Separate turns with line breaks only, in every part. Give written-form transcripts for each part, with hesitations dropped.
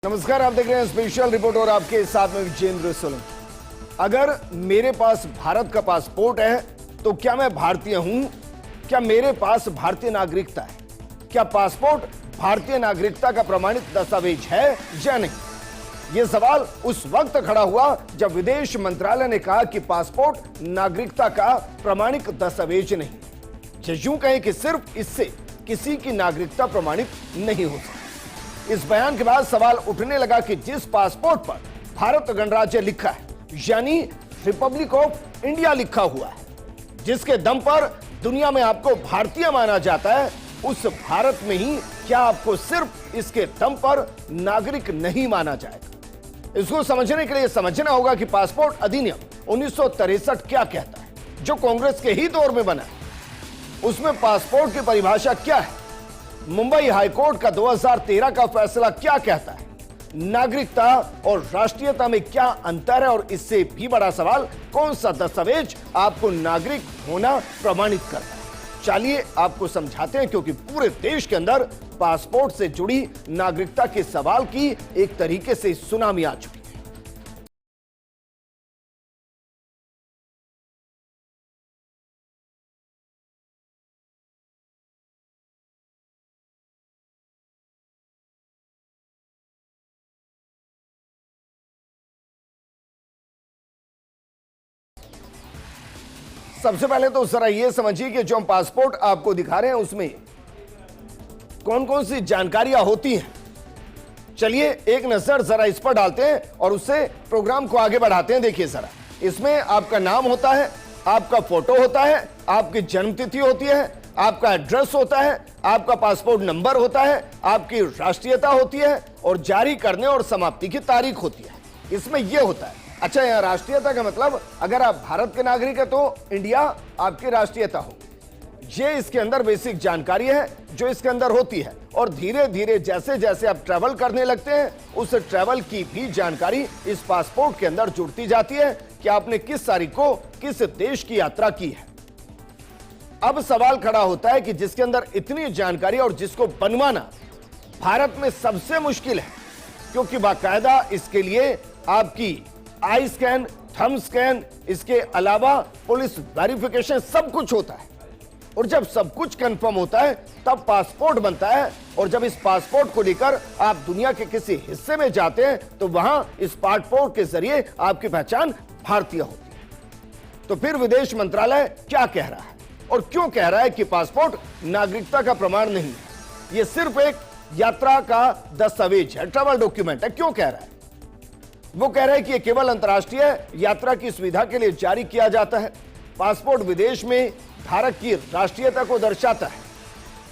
नमस्कार, आप देख रहे हैं स्पेशल रिपोर्ट और आपके साथ में विजेंद्र सोलंकी। अगर मेरे पास भारत का पासपोर्ट है तो क्या मैं भारतीय हूं? क्या मेरे पास भारतीय नागरिकता है? क्या पासपोर्ट भारतीय नागरिकता का प्रमाणित दस्तावेज है या नहीं? यह सवाल उस वक्त खड़ा हुआ जब विदेश मंत्रालय ने कहा कि पासपोर्ट नागरिकता का प्रमाणित दस्तावेज नहीं। यूं कहें कि सिर्फ इससे किसी की नागरिकता प्रमाणित नहीं हो सकती। इस बयान के बाद सवाल उठने लगा कि जिस पासपोर्ट पर भारत गणराज्य लिखा है, यानी रिपब्लिक ऑफ इंडिया लिखा हुआ है, जिसके दम पर दुनिया में आपको भारतीय माना जाता है, उस भारत में ही क्या आपको सिर्फ इसके दम पर नागरिक नहीं माना जाएगा? इसको समझने के लिए समझना होगा कि पासपोर्ट अधिनियम 1963 क्या कहता है, जो कांग्रेस के ही दौर में बना है। उसमें पासपोर्ट की परिभाषा क्या है? मुंबई हाईकोर्ट का 2013 का फैसला क्या कहता है? नागरिकता और राष्ट्रीयता में क्या अंतर है? और इससे भी बड़ा सवाल, कौन सा दस्तावेज आपको नागरिक होना प्रमाणित करता है? चलिए आपको समझाते हैं, क्योंकि पूरे देश के अंदर पासपोर्ट से जुड़ी नागरिकता के सवाल की एक तरीके से सुनामी आ चुकी है। सबसे पहले तो जरा यह समझिए कि जो हम पासपोर्ट आपको दिखा रहे हैं उसमें कौन कौन सी जानकारियां होती हैं। चलिए एक नजर जरा इस पर डालते हैं और उससे प्रोग्राम को आगे बढ़ाते हैं। देखिए जरा, इसमें आपका नाम होता है, आपका फोटो होता है, आपकी जन्मतिथि होती है, आपका एड्रेस होता है, आपका पासपोर्ट नंबर होता है, आपकी राष्ट्रीयता होती है और जारी करने और समाप्ति की तारीख होती है। इसमें यह होता है। अच्छा, यहां राष्ट्रीयता का मतलब, अगर आप भारत के नागरिक है तो इंडिया आपकी राष्ट्रीयता हो। ये इसके अंदर बेसिक जानकारी है जो इसके अंदर होती है। और धीरे धीरे जैसे जैसे आप ट्रैवल करने लगते हैं, उस ट्रैवल की भी जानकारी इस पासपोर्ट के अंदर जुड़ती जाती है कि आपने किस तारीख को किस देश की यात्रा की है। अब सवाल खड़ा होता है कि जिसके अंदर इतनी जानकारी और जिसको बनवाना भारत में सबसे मुश्किल है, क्योंकि बाकायदा इसके लिए आपकी आई स्कैन, थंब स्कैन, इसके अलावा पुलिस वेरिफिकेशन सब कुछ होता है। और जब सब कुछ कंफर्म होता है तब पासपोर्ट बनता है। और जब इस पासपोर्ट को लेकर आप दुनिया के किसी हिस्से में जाते हैं तो वहां इस पासपोर्ट के जरिए आपकी पहचान भारतीय होती है। तो फिर विदेश मंत्रालय क्या कह रहा है और क्यों कह रहा है कि पासपोर्ट नागरिकता का प्रमाण नहीं है, यह सिर्फ एक यात्रा का दस्तावेज है, ट्रैवल डॉक्यूमेंट है? क्यों कह रहा है? वो कह रहे हैं कि यह केवल अंतर्राष्ट्रीय यात्रा की सुविधा के लिए जारी किया जाता है। पासपोर्ट विदेश में धारक की राष्ट्रीयता को दर्शाता है।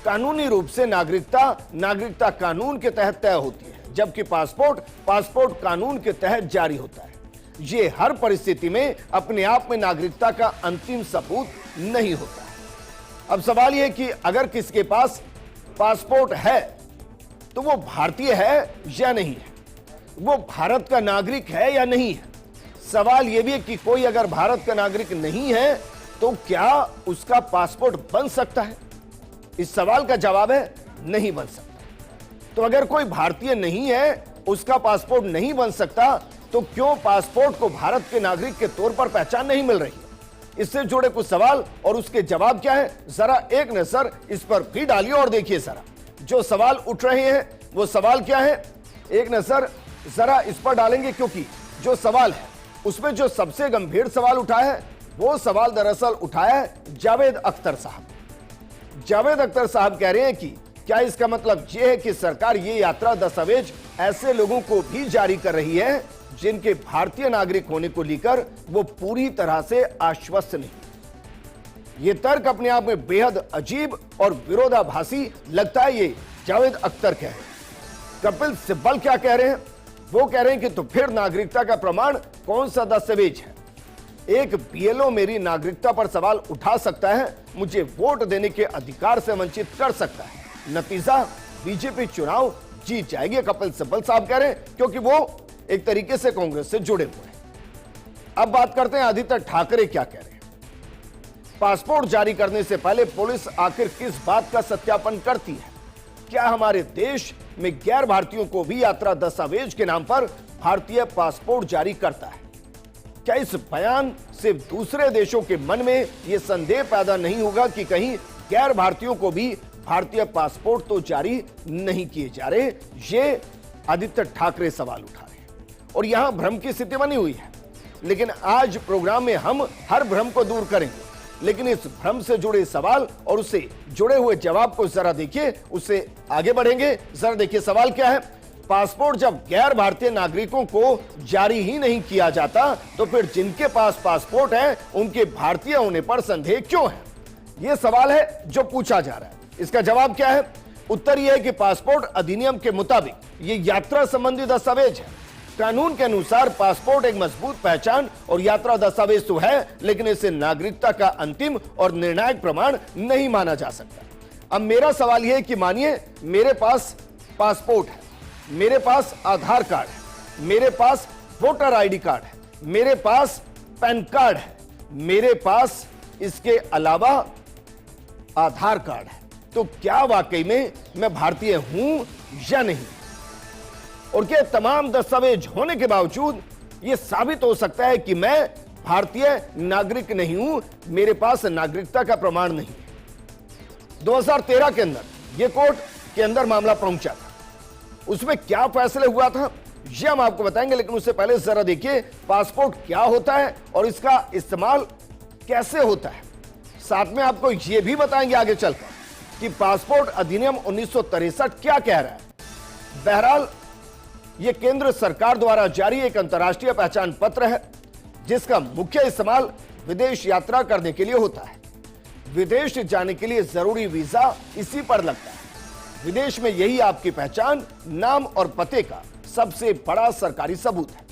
कानूनी रूप से नागरिकता कानून के तहत तय होती है, जबकि पासपोर्ट कानून के तहत जारी होता है। ये हर परिस्थिति में अपने आप में नागरिकता का अंतिम सबूत नहीं होता है। अब सवाल यह कि अगर किसी के पास पासपोर्ट है तो वो भारतीय है या नहीं है, वो भारत का नागरिक है या नहीं है। सवाल यह भी है कि कोई अगर भारत का नागरिक नहीं है तो क्या उसका पासपोर्ट बन सकता है? इस सवाल का जवाब है नहीं बन सकता। तो अगर कोई भारतीय नहीं है, उसका पासपोर्ट नहीं बन सकता, तो क्यों पासपोर्ट को भारत के नागरिक के तौर पर पहचान नहीं मिल रही है? इससे जुड़े कुछ सवाल और उसके जवाब क्या है, जरा एक नजर इस पर भी डालिए और देखिए जरा जो सवाल उठ रहे हैं वो सवाल क्या है। एक नजर जरा इस पर डालेंगे, क्योंकि जो सवाल है उसमें जो सबसे गंभीर सवाल उठा है वो सवाल दरअसल उठाया है जावेद अख्तर साहब। जावेद अख्तर साहब कह रहे हैं कि क्या इसका मतलब यह है कि सरकार ये यात्रा दस्तावेज ऐसे लोगों को भी जारी कर रही है जिनके भारतीय नागरिक होने को लेकर वो पूरी तरह से आश्वस्त नहीं? ये तर्क अपने आप में बेहद अजीब और विरोधाभासी लगता है। ये जावेद अख्तर कह रहे हैं। कपिल सिब्बल क्या कह रहे हैं? वो कह रहे हैं कि तो फिर नागरिकता का प्रमाण कौन सा दस्तावेज है? एक बीएलओ मेरी नागरिकता पर सवाल उठा सकता है, मुझे वोट देने के अधिकार से वंचित कर सकता है, नतीजा बीजेपी चुनाव जीत जाएगी, कपिल सिब्बल साहब कह रहे हैं, क्योंकि वो एक तरीके से कांग्रेस से जुड़े हुए हैं। अब बात करते हैं आदित्य ठाकरे क्या कह रहे हैं। पासपोर्ट जारी करने से पहले पुलिस आखिर किस बात का सत्यापन करती है? क्या हमारे देश में गैर भारतीयों को भी यात्रा दस्तावेज के नाम पर भारतीय पासपोर्ट जारी करता है? क्या इस बयान से दूसरे देशों के मन में यह संदेह पैदा नहीं होगा कि कहीं गैर भारतीयों को भी भारतीय पासपोर्ट तो जारी नहीं किए जा रहे? ये आदित्य ठाकरे सवाल उठा रहे हैं और यहां भ्रम की स्थिति बनी हुई है। लेकिन आज प्रोग्राम में हम हर भ्रम को दूर करेंगे, लेकिन इस भ्रम से जुड़े सवाल और उससे जुड़े हुए जवाब को जरा देखिए, उससे आगे बढ़ेंगे। जरा देखिए सवाल क्या है। पासपोर्ट जब गैर भारतीय नागरिकों को जारी ही नहीं किया जाता तो फिर जिनके पास पासपोर्ट है उनके भारतीय होने पर संदेह क्यों है? यह सवाल है जो पूछा जा रहा है। इसका जवाब क्या है? उत्तर यह है कि पासपोर्ट अधिनियम के मुताबिक यह यात्रा संबंधी दस्तावेज है। कानून के अनुसार पासपोर्ट एक मजबूत पहचान और यात्रा दस्तावेज तो है, लेकिन इसे नागरिकता का अंतिम और निर्णायक प्रमाण नहीं माना जा सकता। अब मेरा सवाल यह है कि मानिए मेरे पास पासपोर्ट है, मेरे पास आधार कार्ड है, मेरे पास वोटर आईडी कार्ड है, मेरे पास पैन कार्ड है, मेरे पास इसके अलावा आधार कार्ड है, तो क्या वाकई में मैं भारतीय हूं या नहीं? और क्या तमाम दस्तावेज होने के बावजूद यह साबित हो सकता है कि मैं भारतीय नागरिक नहीं हूं, मेरे पास नागरिकता का प्रमाण नहीं है? 2013 के अंदर यह कोर्ट के अंदर मामला पहुंचा था। उसमें क्या फैसले हुआ था यह हम आपको बताएंगे, लेकिन उससे पहले जरा देखिए पासपोर्ट क्या होता है और इसका इस्तेमाल कैसे होता है। साथ में आपको यह भी बताएंगे आगे चलकर कि पासपोर्ट अधिनियम 1963 क्या कह रहा है। बहरहाल यह केंद्र सरकार द्वारा जारी एक अंतर्राष्ट्रीय पहचान पत्र है जिसका मुख्य इस्तेमाल विदेश यात्रा करने के लिए होता है। विदेश जाने के लिए जरूरी वीजा इसी पर लगता है। विदेश में यही आपकी पहचान, नाम और पते का सबसे बड़ा सरकारी सबूत है।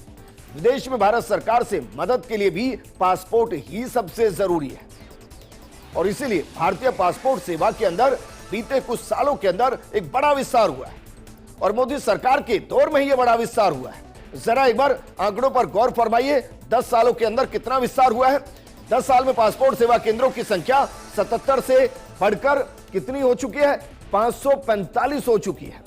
विदेश में भारत सरकार से मदद के लिए भी पासपोर्ट ही सबसे जरूरी है और इसीलिए भारतीय पासपोर्ट सेवा के अंदर बीते कुछ सालों के अंदर एक बड़ा विस्तार हुआ है और मोदी सरकार के दौर में ही यह बड़ा विस्तार हुआ है। जरा एक बार आंकड़ों पर गौर फरमाइए, 10 सालों के अंदर कितना विस्तार हुआ है। 10 साल में पासपोर्ट सेवा केंद्रों की संख्या 77 से बढ़कर कितनी हो चुकी है? 545 हो चुकी है।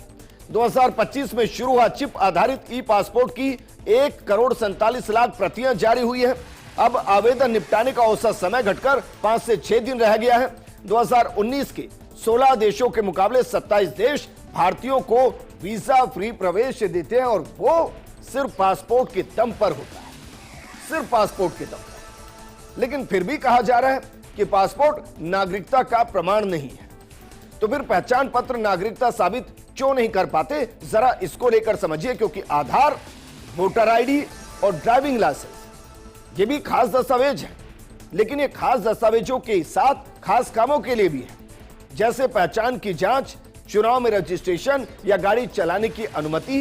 2025 में शुरू हुआ चिप आधारित ई पासपोर्ट की 1,47,00,000 प्रतियां जारी हुई है। अब आवेदन निपटाने का औसत समय घटकर 5 से 6 दिन रह गया है। 2019 के 16 देशों के मुकाबले 27 देश भारतीयों को वीजा फ्री प्रवेश देते हैं और वो सिर्फ पासपोर्ट के दम पर होता है, सिर्फ पासपोर्ट के दम पर। लेकिन फिर भी कहा जा रहा है कि पासपोर्ट नागरिकता का प्रमाण नहीं है। तो फिर पहचान पत्र नागरिकता साबित क्यों नहीं कर पाते? जरा इसको लेकर समझिए, क्योंकि आधार, वोटर आईडी और ड्राइविंग लाइसेंस ये भी खास दस्तावेज है, लेकिन ये खास दस्तावेजों के साथ खास कामों के लिए भी है, जैसे पहचान की जांच, चुनाव में रजिस्ट्रेशन या गाड़ी चलाने की अनुमति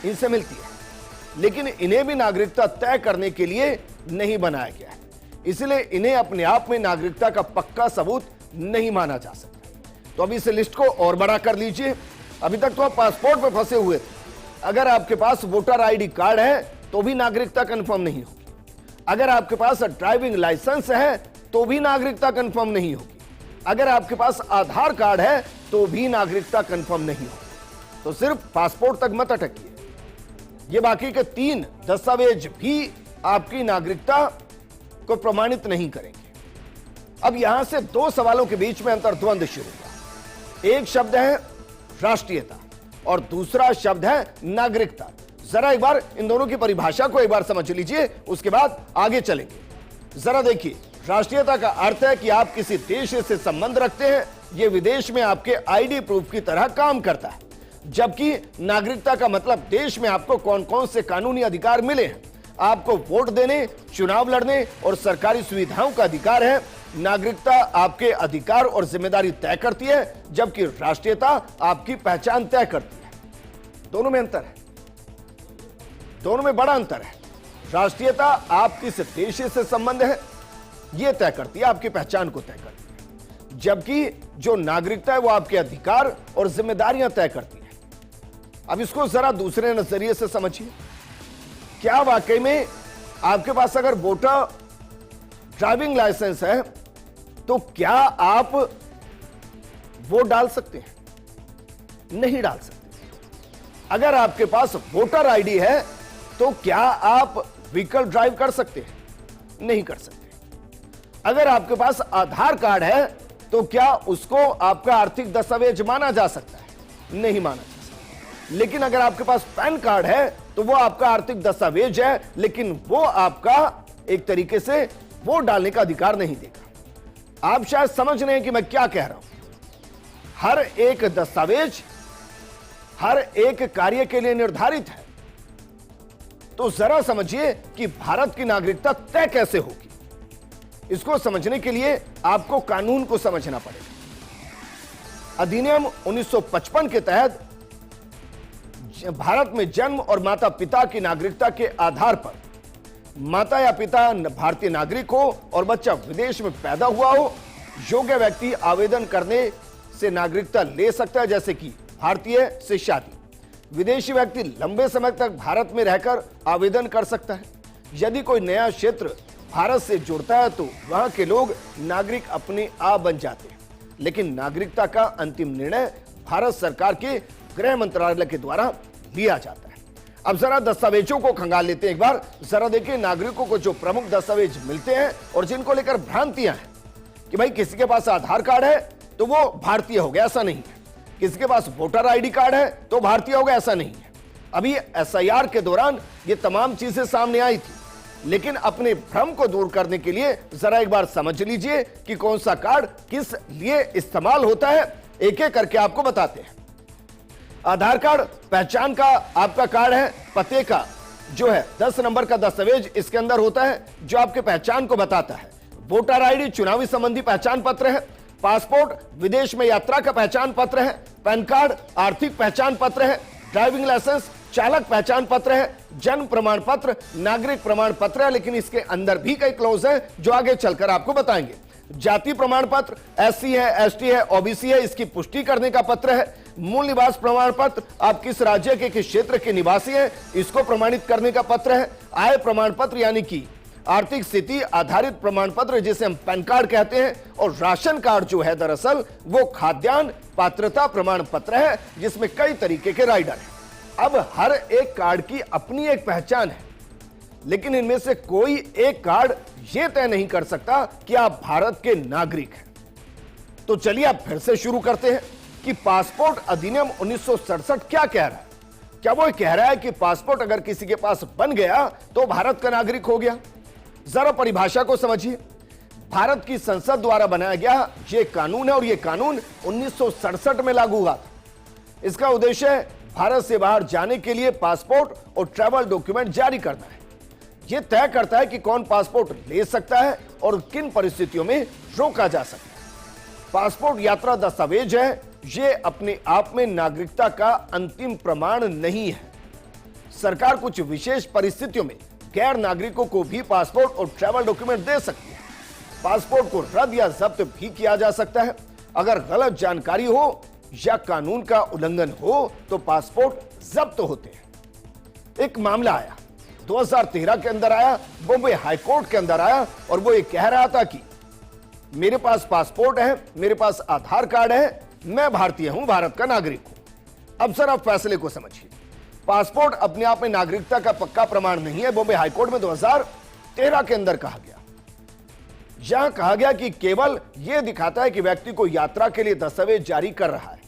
इनसे मिलती है। लेकिन इन्हें भी नागरिकता तय करने के लिए नहीं बनाया गया है, इसलिए इन्हें अपने आप में नागरिकता का पक्का सबूत नहीं माना जा सकता। तो अभी इस लिस्ट को और बड़ा कर लीजिए। अभी तक तो आप पासपोर्ट पे फंसे हुए थे। अगर आपके पास वोटर आईडी कार्ड है तो भी नागरिकता कंफर्म नहीं होगी। अगर आपके पास ड्राइविंग लाइसेंस है तो भी नागरिकता कंफर्म नहीं होगी। अगर आपके पास आधार कार्ड है तो भी नागरिकता कंफर्म नहीं होगी। तो सिर्फ पासपोर्ट तक मत अटकिए, ये बाकी के 3 दस्तावेज भी आपकी नागरिकता को प्रमाणित नहीं करेंगे। अब यहां से 2 सवालों के बीच में अंतर्द्वंद शुरू हुआ। एक शब्द है राष्ट्रीयता और दूसरा शब्द है नागरिकता। जरा एक बार इन दोनों की परिभाषा को एक बार समझ लीजिए, उसके बाद आगे चलेंगे। जरा देखिए, राष्ट्रीयता का अर्थ है कि आप किसी देश से संबंध रखते हैं, यह विदेश में आपके आईडी प्रूफ की तरह काम करता है। जबकि नागरिकता का मतलब देश में आपको कौन कौन से कानूनी अधिकार मिले हैं। आपको वोट देने, चुनाव लड़ने और सरकारी सुविधाओं का अधिकार है। नागरिकता आपके अधिकार और जिम्मेदारी तय करती है, जबकि राष्ट्रीयता आपकी पहचान तय करती है। दोनों में अंतर है, दोनों में बड़ा अंतर है। राष्ट्रीयता आप किस देश से संबंध है यह तय करती है, आपकी पहचान को तय करती है, जबकि जो नागरिकता है वो आपके अधिकार और जिम्मेदारियां तय करती है। अब इसको जरा दूसरे नजरिए से समझिए। क्या वाकई में आपके पास अगर वोटर ड्राइविंग लाइसेंस है तो क्या आप वोट डाल सकते हैं? नहीं डाल सकते। अगर आपके पास वोटर आईडी है तो क्या आप व्हीकल ड्राइव कर सकते हैं? नहीं कर सकते। अगर आपके पास आधार कार्ड है तो क्या उसको आपका आर्थिक दस्तावेज माना जा सकता है? नहीं माना जा सकता। लेकिन अगर आपके पास पैन कार्ड है तो वो आपका आर्थिक दस्तावेज है, लेकिन वो आपका एक तरीके से वोट डालने का अधिकार नहीं देगा। आप शायद समझ रहे हैं कि मैं क्या कह रहा हूं। हर एक दस्तावेज हर एक कार्य के लिए निर्धारित है। तो जरा समझिए कि भारत की नागरिकता तय कैसे होगी। इसको समझने के लिए आपको कानून को समझना पड़ेगा। अधिनियम 1955 के तहत भारत में जन्म और माता पिता की नागरिकता के आधार पर माता या पिता भारतीय नागरिक हो और बच्चा विदेश में पैदा हुआ हो, योग्य व्यक्ति आवेदन करने से नागरिकता ले सकता है, जैसे कि भारतीय से शादी। विदेशी व्यक्ति लंबे समय तक भारत में रहकर आवेदन कर सकता है। यदि कोई नया क्षेत्र भारत से जुड़ता है तो वहां के लोग नागरिक अपने आप बन जाते हैं। लेकिन नागरिकता का अंतिम निर्णय भारत सरकार के गृह मंत्रालय के द्वारा लिया जाता है। अब जरा दस्तावेजों को खंगाल लेते हैं एक बार। जरा देखिए नागरिकों को जो प्रमुख दस्तावेज मिलते हैं और जिनको लेकर भ्रांतियां हैं कि भाई किसी के पास आधार कार्ड है तो वो भारतीय हो गया, ऐसा नहीं है। किसी के पास वोटर आईडी कार्ड है तो भारतीय हो गया, ऐसा नहीं है। अभी एसआईआर के दौरान ये तमाम चीजें सामने आई थी, लेकिन अपने भ्रम को दूर करने के लिए जरा एक बार समझ लीजिए कि कौन सा कार्ड किस लिए इस्तेमाल होता है। एक एक करके आपको बताते हैं। आधार कार्ड पहचान का आपका कार्ड है, पते का जो है 10 नंबर का दस्तावेज इसके अंदर होता है जो आपके पहचान को बताता है। वोटर आईडी चुनावी संबंधी पहचान पत्र है। पासपोर्ट विदेश में यात्रा का पहचान पत्र है। पैन कार्ड आर्थिक पहचान पत्र है। ड्राइविंग लाइसेंस चालक पहचान पत्र है। जन्म प्रमाण पत्र नागरिक प्रमाण पत्र है, लेकिन इसके अंदर भी कई क्लॉज है जो आगे चलकर आपको बताएंगे। जाति प्रमाण पत्र, एससी है, एसटी है, ओबीसी है, इसकी पुष्टि करने का पत्र है। मूल निवास प्रमाण पत्र, आप किस राज्य के किस क्षेत्र के निवासी हैं इसको प्रमाणित करने का पत्र है। आय प्रमाण पत्र यानी कि आर्थिक स्थिति आधारित प्रमाण पत्र जिसे हम पैन कार्ड कहते हैं। और राशन कार्ड जो है दरअसल वो खाद्यान्न पात्रता प्रमाण पत्र है जिसमें कई तरीके के राइडर हैं। अब हर एक कार्ड की अपनी एक पहचान है, लेकिन इनमें से कोई एक कार्ड यह तय नहीं कर सकता कि आप भारत के नागरिक हैं। तो चलिए अब फिर से शुरू करते हैं कि पासपोर्ट अधिनियम 1967 क्या कह रहा है। क्या वो कह रहा है कि पासपोर्ट अगर किसी के पास बन गया तो भारत का नागरिक हो गया? जरा परिभाषा को समझिए। भारत की संसद द्वारा बनाया गया यह कानून है और यह कानून 1967 में लागू हुआ था। इसका उद्देश्य भारत से बाहर जाने के लिए पासपोर्ट और ट्रैवल डॉक्यूमेंट जारी करना है। यह तय करता है कि कौन पासपोर्ट ले सकता है और किन परिस्थितियों में रोका जा सकता है। पासपोर्ट यात्रा दस्तावेज है, यह अपने आप में नागरिकता का अंतिम प्रमाण नहीं है। सरकार कुछ विशेष परिस्थितियों में गैर नागरिकों को भी पासपोर्ट और ट्रैवल डॉक्यूमेंट दे सकती है। पासपोर्ट को रद्द या जब्त भी किया जा सकता है। अगर गलत जानकारी हो या कानून का उल्लंघन हो तो पासपोर्ट जब्त होते हैं। एक मामला आया 2013 के अंदर आया, बॉम्बे हाईकोर्ट के अंदर आया और वो ये कह रहा था कि मेरे पास पासपोर्ट है, मेरे पास आधार कार्ड है, मैं भारतीय हूं, भारत का नागरिक हूं। अब सर आप फैसले को समझिए। पासपोर्ट अपने आप में नागरिकता का पक्का प्रमाण नहीं है। बॉम्बे हाईकोर्ट में 2013 के अंदर कहा गया, यहां कहा गया कि केवल यह दिखाता है कि व्यक्ति को यात्रा के लिए दस्तावेज जारी कर रहा है।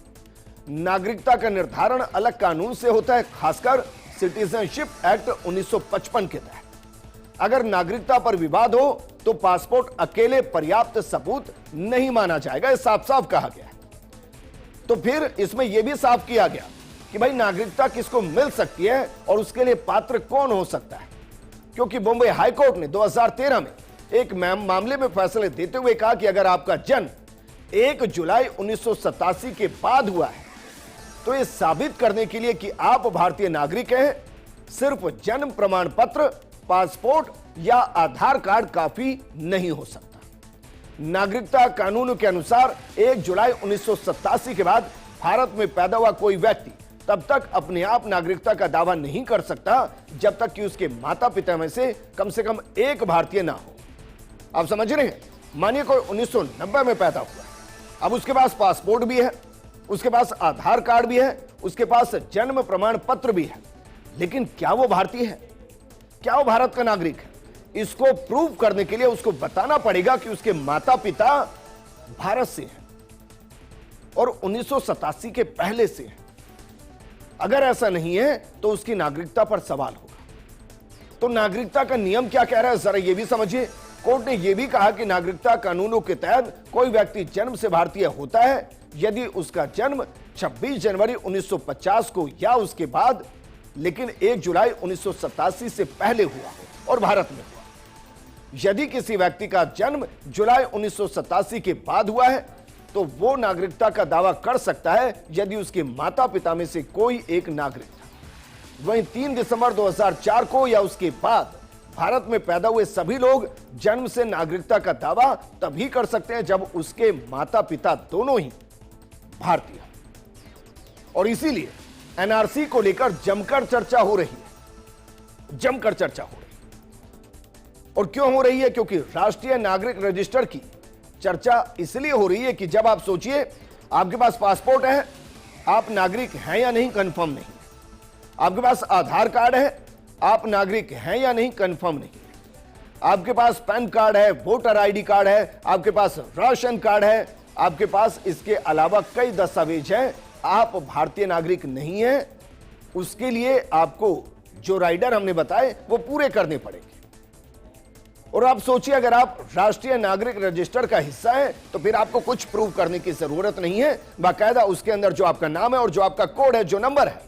नागरिकता का निर्धारण अलग कानून से होता है, खासकर सिटीजनशिप एक्ट 1955 के तहत। अगर नागरिकता पर विवाद हो तो पासपोर्ट अकेले पर्याप्त सबूत नहीं माना जाएगा, यह साफ साफ कहा गया है। तो फिर इसमें यह भी साफ किया गया कि भाई नागरिकता किसको मिल सकती है और उसके लिए पात्र कौन हो सकता है, क्योंकि बॉम्बे हाईकोर्ट ने 2013 में एक मामले में फैसले देते हुए कहा कि अगर आपका जन्म 1 जुलाई 1987 के बाद हुआ है तो यह साबित करने के लिए कि आप भारतीय नागरिक हैं सिर्फ जन्म प्रमाण पत्र, पासपोर्ट या आधार कार्ड काफी नहीं हो सकता। नागरिकता कानून के अनुसार 1 जुलाई 1987 के बाद भारत में पैदा हुआ कोई व्यक्ति तब तक अपने आप नागरिकता का दावा नहीं कर सकता जब तक कि उसके माता पिता में से कम एक भारतीय ना हो। आप समझ रहे हैं? मानिए कोई 1990 में पैदा हुआ है, अब उसके पास पासपोर्ट भी है, उसके पास आधार कार्ड भी है, उसके पास जन्म प्रमाण पत्र भी है, लेकिन क्या वो भारतीय है? क्या वो भारत का नागरिक है? इसको प्रूव करने के लिए उसको बताना पड़ेगा कि उसके माता पिता भारत से हैं और 1987 के पहले से हैं। अगर ऐसा नहीं है तो उसकी नागरिकता पर सवाल होगा। तो नागरिकता का नियम क्या कह रहा है, जरा यह भी समझिए। कोर्ट ने यह भी कहा कि नागरिकता कानूनों के तहत कोई व्यक्ति जन्म से भारतीय होता है यदि उसका जन्म 26 जनवरी 1950 को या उसके बाद, लेकिन 1 जुलाई 1987 से पहले हुआ हो और भारत में हुआ। यदि किसी व्यक्ति का जन्म जुलाई 1987 के बाद हुआ है तो वो नागरिकता का दावा कर सकता है यदि उसके माता पिता में से कोई एक नागरिक था। वहीं 3 दिसंबर 2004 को या उसके बाद भारत में पैदा हुए सभी लोग जन्म से नागरिकता का दावा तभी कर सकते हैं जब उसके माता पिता दोनों ही भारतीय। और इसीलिए एनआरसी को लेकर जमकर चर्चा हो रही है, जमकर चर्चा हो रही है। और क्यों हो रही है? क्योंकि राष्ट्रीय नागरिक रजिस्टर की चर्चा इसलिए हो रही है कि जब आप सोचिए, आपके पास पासपोर्ट है, आप नागरिक हैं या नहीं कंफर्म नहीं, आपके पास आधार कार्ड है, आप नागरिक हैं या नहीं कंफर्म नहीं, आपके पास पैन कार्ड है, वोटर आईडी कार्ड है, आपके पास राशन कार्ड है, आपके पास इसके अलावा कई दस्तावेज हैं, आप भारतीय नागरिक नहीं हैं। उसके लिए आपको जो राइडर हमने बताए वो पूरे करने पड़ेंगे। और आप सोचिए, अगर आप राष्ट्रीय नागरिक रजिस्टर का हिस्सा है तो फिर आपको कुछ प्रूव करने की जरूरत नहीं है। बाकायदा उसके अंदर जो आपका नाम है और जो आपका कोड है, जो नंबर है,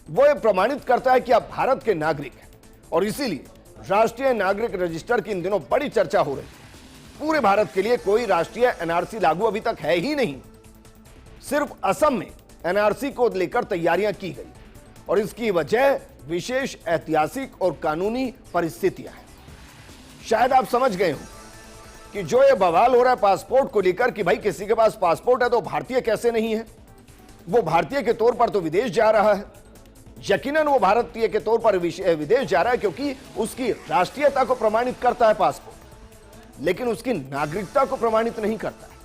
वो ये प्रमाणित करता है कि आप भारत के नागरिक हैं। और इसीलिए राष्ट्रीय नागरिक रजिस्टर की इन दिनों बड़ी चर्चा हो रही है। पूरे भारत के लिए कोई राष्ट्रीय एनआरसी लागू अभी तक है ही नहीं। सिर्फ असम में एनआरसी को लेकर तैयारियां की गई और इसकी वजह विशेष ऐतिहासिक और कानूनी परिस्थितियां हैं। शायद आप समझ गए हो कि जो ये बवाल हो रहा है पासपोर्ट को लेकर कि भाई किसी के पास पासपोर्ट है तो भारतीय कैसे नहीं है। वो भारतीय के तौर पर तो विदेश जा रहा है, यकीनन वो भारतीय के तौर पर विदेश जा रहा है क्योंकि उसकी राष्ट्रीयता को प्रमाणित करता है पासपोर्ट, लेकिन उसकी नागरिकता को प्रमाणित नहीं करता है।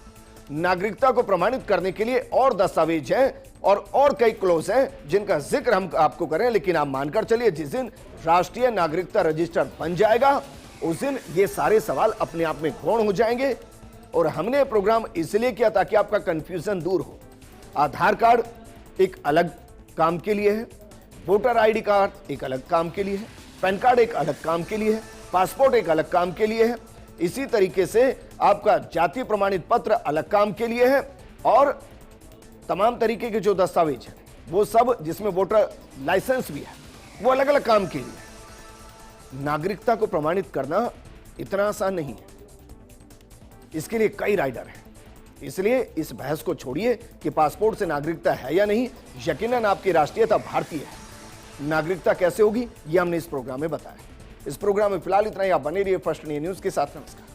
नागरिकता को प्रमाणित करने के लिए और दस्तावेज हैं और कई क्लोज हैं जिनका जिक्र हम आपको करें, लेकिन आप मानकर चलिए जिस दिन राष्ट्रीय नागरिकता रजिस्टर बन जाएगा उस दिन ये सारे सवाल अपने आप में गौण हो जाएंगे। और हमने प्रोग्राम इसलिए किया ताकि आपका कंफ्यूजन दूर हो। आधार कार्ड एक अलग काम के लिए है, वोटर आईडी कार्ड एक अलग काम के लिए है, पैन कार्ड एक अलग काम के लिए है, पासपोर्ट एक अलग काम के लिए है। इसी तरीके से आपका जाति प्रमाणित पत्र अलग काम के लिए है और तमाम तरीके के जो दस्तावेज हैं वो सब, जिसमें वोटर लाइसेंस भी है, वो अलग अलग काम के लिए है। नागरिकता को प्रमाणित करना इतना आसान नहीं है, इसके लिए कई राइडर हैं। इसलिए इस बहस को छोड़िए कि पासपोर्ट से नागरिकता है या नहीं। यकीनन आपकी राष्ट्रीयता भारतीय है, नागरिकता कैसे होगी ये हमने इस प्रोग्राम में बताया। इस प्रोग्राम में फिलहाल इतना ही। आप बने रहिए फर्स्ट इंडिया न्यूज के साथ। नमस्कार।